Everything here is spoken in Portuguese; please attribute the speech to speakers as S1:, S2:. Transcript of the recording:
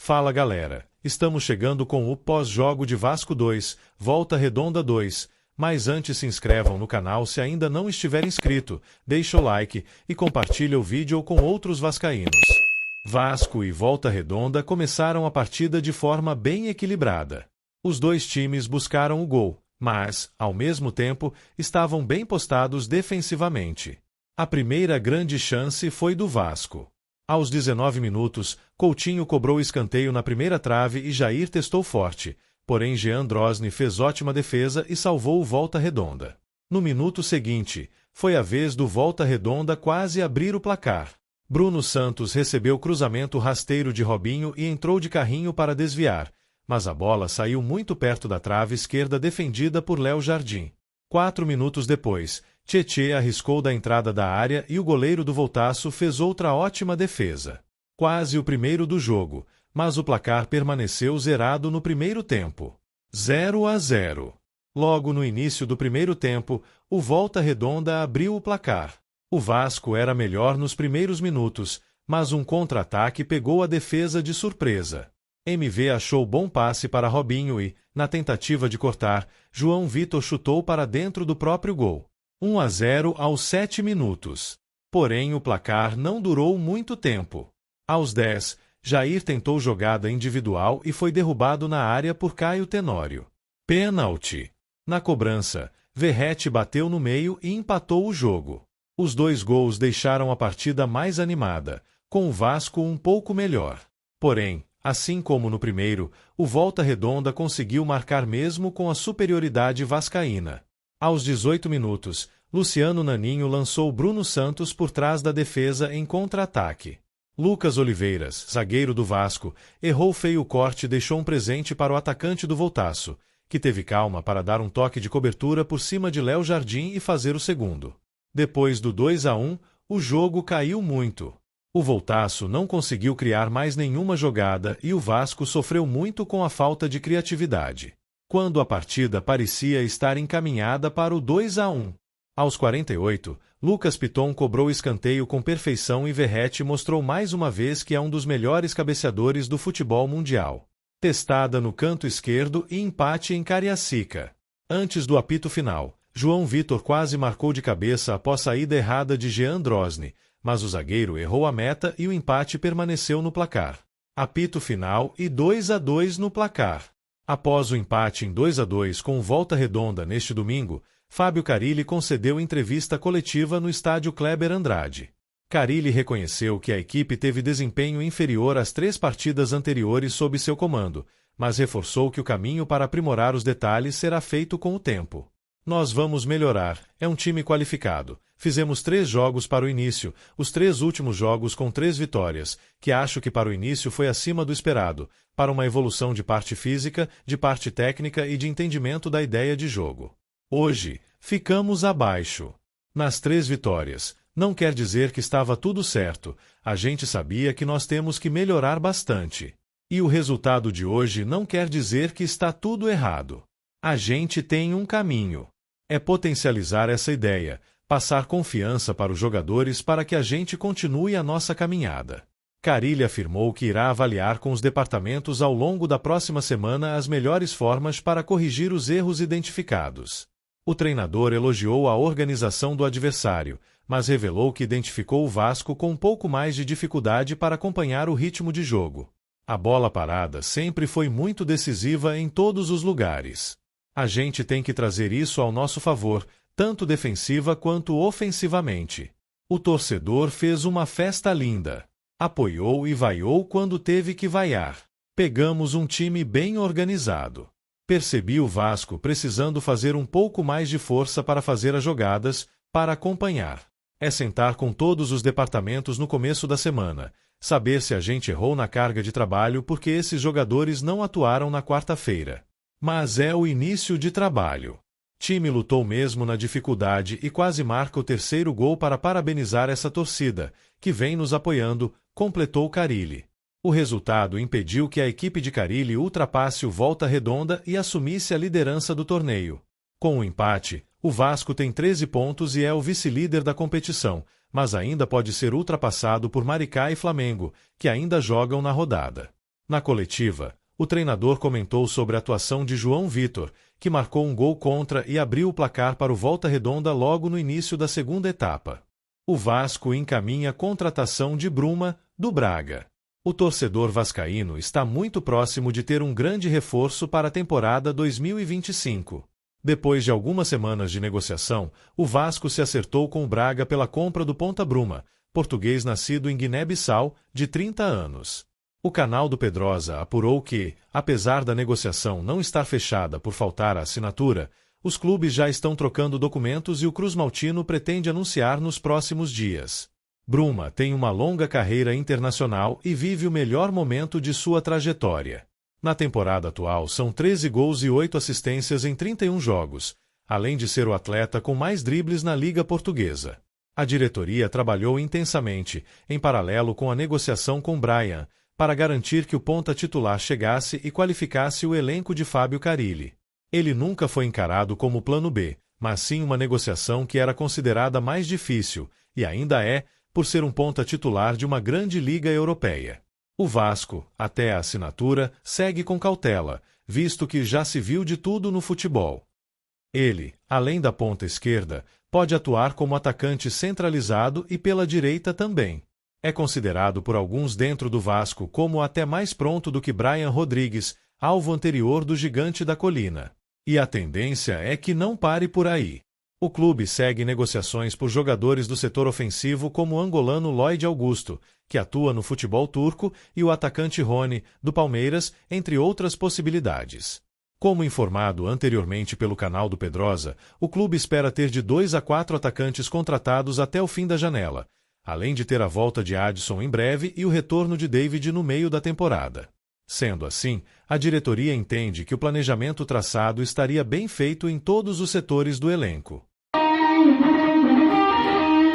S1: Fala galera, estamos chegando com o pós-jogo de Vasco 2, Volta Redonda 2, mas antes se inscrevam no canal se ainda não estiver inscrito, deixa o like e compartilha o vídeo com outros vascaínos. Vasco e Volta Redonda começaram a partida de forma bem equilibrada. Os dois times buscaram o gol, mas, ao mesmo tempo, estavam bem postados defensivamente. A primeira grande chance foi do Vasco. Aos 19 minutos, Coutinho cobrou escanteio na primeira trave e Jair testou forte, porém Jean Drosny fez ótima defesa e salvou o Volta Redonda. No minuto seguinte, foi a vez do Volta Redonda quase abrir o placar. Bruno Santos recebeu cruzamento rasteiro de Robinho e entrou de carrinho para desviar, mas a bola saiu muito perto da trave esquerda defendida por Léo Jardim. 4 minutos depois, Tietê arriscou da entrada da área e o goleiro do Voltaço fez outra ótima defesa. Quase o primeiro do jogo, mas o placar permaneceu zerado no primeiro tempo. 0-0. Logo no início do primeiro tempo, o Volta Redonda abriu o placar. O Vasco era melhor nos primeiros minutos, mas um contra-ataque pegou a defesa de surpresa. MV achou bom passe para Robinho e, na tentativa de cortar, João Vitor chutou para dentro do próprio gol. 1-0 aos 7 minutos. Porém, o placar não durou muito tempo. Aos 10, Jair tentou jogada individual e foi derrubado na área por Caio Tenório. Pênalti. Na cobrança, Verratti bateu no meio e empatou o jogo. Os dois gols deixaram a partida mais animada, com o Vasco um pouco melhor. Porém, assim como no primeiro, o Volta Redonda conseguiu marcar mesmo com a superioridade vascaína. Aos 18 minutos, Luciano Naninho lançou Bruno Santos por trás da defesa em contra-ataque. Lucas Oliveiras, zagueiro do Vasco, errou feio corte e deixou um presente para o atacante do Voltaço, que teve calma para dar um toque de cobertura por cima de Léo Jardim e fazer o segundo. Depois do 2-1, o jogo caiu muito. O Voltaço não conseguiu criar mais nenhuma jogada e o Vasco sofreu muito com a falta de criatividade. Quando a partida parecia estar encaminhada para o 2-1. Aos 48, Lucas Piton cobrou escanteio com perfeição e Verratti mostrou mais uma vez que é um dos melhores cabeceadores do futebol mundial. Testada no canto esquerdo e empate em Cariacica. Antes do apito final, João Vitor quase marcou de cabeça após saída errada de Jean Drosny, mas o zagueiro errou a meta e o empate permaneceu no placar. Apito final e 2-2 no placar. Após o empate em 2-2 com Volta Redonda neste domingo, Fábio Carille concedeu entrevista coletiva no estádio Kleber Andrade. Carille reconheceu que a equipe teve desempenho inferior às 3 partidas anteriores sob seu comando, mas reforçou que o caminho para aprimorar os detalhes será feito com o tempo. Nós vamos melhorar, é um time qualificado. Fizemos 3 jogos para o início, os 3 últimos jogos com 3 vitórias, que acho que para o início foi acima do esperado, para uma evolução de parte física, de parte técnica e de entendimento da ideia de jogo. Hoje, ficamos abaixo. Nas 3 vitórias, não quer dizer que estava tudo certo, a gente sabia que nós temos que melhorar bastante. E o resultado de hoje não quer dizer que está tudo errado. A gente tem um caminho. É potencializar essa ideia, passar confiança para os jogadores para que a gente continue a nossa caminhada. Carille afirmou que irá avaliar com os departamentos ao longo da próxima semana as melhores formas para corrigir os erros identificados. O treinador elogiou a organização do adversário, mas revelou que identificou o Vasco com um pouco mais de dificuldade para acompanhar o ritmo de jogo. A bola parada sempre foi muito decisiva em todos os lugares. A gente tem que trazer isso ao nosso favor, tanto defensiva quanto ofensivamente. O torcedor fez uma festa linda. Apoiou e vaiou quando teve que vaiar. Pegamos um time bem organizado. Percebi o Vasco precisando fazer um pouco mais de força para fazer as jogadas, para acompanhar. É sentar com todos os departamentos no começo da semana, saber se a gente errou na carga de trabalho porque esses jogadores não atuaram na quarta-feira. Mas é o início de trabalho. Time lutou mesmo na dificuldade e quase marca o 3º gol para parabenizar essa torcida, que vem nos apoiando, completou Carille. O resultado impediu que a equipe de Carille ultrapasse o Volta Redonda e assumisse a liderança do torneio. Com o empate, o Vasco tem 13 pontos e é o vice-líder da competição, mas ainda pode ser ultrapassado por Maricá e Flamengo, que ainda jogam na rodada. Na coletiva, o treinador comentou sobre a atuação de João Vitor, que marcou um gol contra e abriu o placar para o Volta Redonda logo no início da segunda etapa. O Vasco encaminha a contratação de Bruma, do Braga. O torcedor vascaíno está muito próximo de ter um grande reforço para a temporada 2025. Depois de algumas semanas de negociação, o Vasco se acertou com o Braga pela compra do ponta Bruma, português nascido em Guiné-Bissau, de 30 anos. O canal do Pedrosa apurou que, apesar da negociação não estar fechada por faltar a assinatura, os clubes já estão trocando documentos e o Cruz-Maltino pretende anunciar nos próximos dias. Bruma tem uma longa carreira internacional e vive o melhor momento de sua trajetória. Na temporada atual são 13 gols e 8 assistências em 31 jogos, além de ser o atleta com mais dribles na Liga Portuguesa. A diretoria trabalhou intensamente, em paralelo com a negociação com Bryan, para garantir que o ponta titular chegasse e qualificasse o elenco de Fábio Carille. Ele nunca foi encarado como plano B, mas sim uma negociação que era considerada mais difícil, e ainda é, por ser um ponta titular de uma grande liga europeia. O Vasco, até a assinatura, segue com cautela, visto que já se viu de tudo no futebol. Ele, além da ponta esquerda, pode atuar como atacante centralizado e pela direita também. É considerado por alguns dentro do Vasco como até mais pronto do que Bryan Rodrigues, alvo anterior do Gigante da Colina. E a tendência é que não pare por aí. O clube segue negociações por jogadores do setor ofensivo como o angolano Lloyd Augusto, que atua no futebol turco, e o atacante Rony, do Palmeiras, entre outras possibilidades. Como informado anteriormente pelo canal do Pedrosa, o clube espera ter de 2 a 4 atacantes contratados até o fim da janela, além de ter a volta de Adson em breve e o retorno de David no meio da temporada. Sendo assim, a diretoria entende que o planejamento traçado estaria bem feito em todos os setores do elenco.